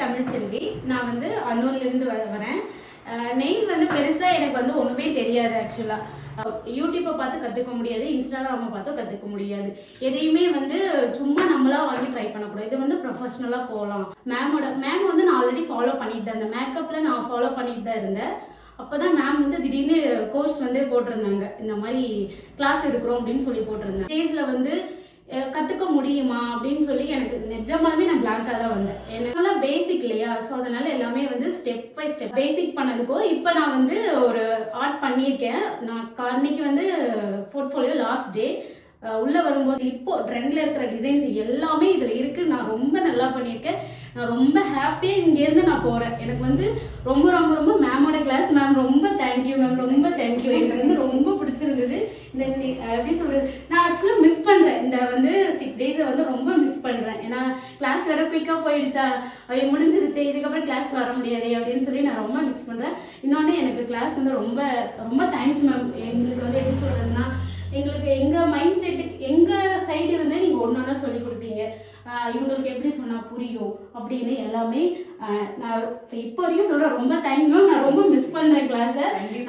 பேர் தமிழ்செல்வி. நான் வந்து அன்னூர்லேருந்து வரேன். நெயில் வந்து பெருசாக எனக்கு வந்து ஒன்றுமே தெரியாது. ஆக்சுவலாக யூடியூப்பை பார்த்து கற்றுக்க முடியாது, இன்ஸ்டாகிராமை பார்த்து கற்றுக்க முடியாது. எதையுமே வந்து சும்மா நம்மளா வாங்கி ட்ரை பண்ணக்கூடாது. இது வந்து ப்ரொஃபஷ்னலாக போகலாம். மேம் வந்து நான் ஆல்ரெடி ஃபாலோ பண்ணிட்டு தான் இருந்தேன். மேக்கப்பில் நான் ஃபாலோ பண்ணிட்டு தான் இருந்தேன். அப்போதான் மேம் வந்து திடீர்னு கோர்ஸ் வந்து போட்டிருந்தாங்க, இந்த மாதிரி கிளாஸ் எடுக்கிறோம் அப்படின்னு சொல்லி போட்டிருந்தாங்க. ஸ்டேஜில் வந்து கற்றுக்க முடியுமா அப்படின்னு சொல்லி எனக்கு நிஜமாலுமே நான் பிளாங்காக தான் வந்தேன். எனக்கு பேசிக் இல்லையா, ஸோ அதனால எல்லாமே வந்து ஸ்டெப் பை ஸ்டெப் பேசிக் பண்ணதுக்கோ இப்போ நான் வந்து ஒரு ஆர்ட் பண்ணியிருக்கேன். நான் அன்னைக்கு வந்து போர்ட்ஃபோலியோ லாஸ்ட் டே உள்ள வரும்போது இப்போ ட்ரெண்ட்ல இருக்கிற டிசைன்ஸ் எல்லாமே இதில் இருக்கு. நான் ரொம்ப நல்லா பண்ணியிருக்கேன். நான் ரொம்ப ஹாப்பியாக இங்கேருந்து நான் போகிறேன். எனக்கு வந்து ரொம்ப ரொம்ப ரொம்ப மேமோட கிளாஸ். மேம் ரொம்ப தேங்க்யூ மேம், ரொம்ப தேங்க்யூ. எனக்கு வந்து ரொம்ப பிடிச்சிருந்தது. இந்த எப்படி சொல்றது, நான் ஆக்சுவலாக மிஸ் பண்ணுறேன். இந்த வந்து 6 days வந்து ரொம்ப மிஸ் பண்ணுறேன். ஏன்னா கிளாஸ் வேற குயிக்காக போயிடுச்சா, முடிஞ்சிருச்சு, இதுக்கப்புறம் கிளாஸ் வர முடியாது அப்படின்னு சொல்லி நான் ரொம்ப மிஸ் பண்ணுறேன். இன்னொன்று எனக்கு கிளாஸ் வந்து ரொம்ப ரொம்ப தேங்க்ஸ் மேம். எங்களுக்கு வந்து எப்படி சொல்றதுன்னா, எங்களுக்கு எங்கள் மைண்ட் செட்டுக்கு எங்கள் சைடு இருந்தே நீங்கள் ஒன்றா சொல்லி கொடுத்தீங்க. இவங்களுக்கு எப்படி சொன்னால் புரியும் அப்படின்னு எல்லாமே நான் இப்போ வரைக்கும் சொல்கிறேன். ரொம்ப தேங்க்ஸ் மேம். நான் ரொம்ப மிஸ் பண்ணுறேன் கிளாஸை.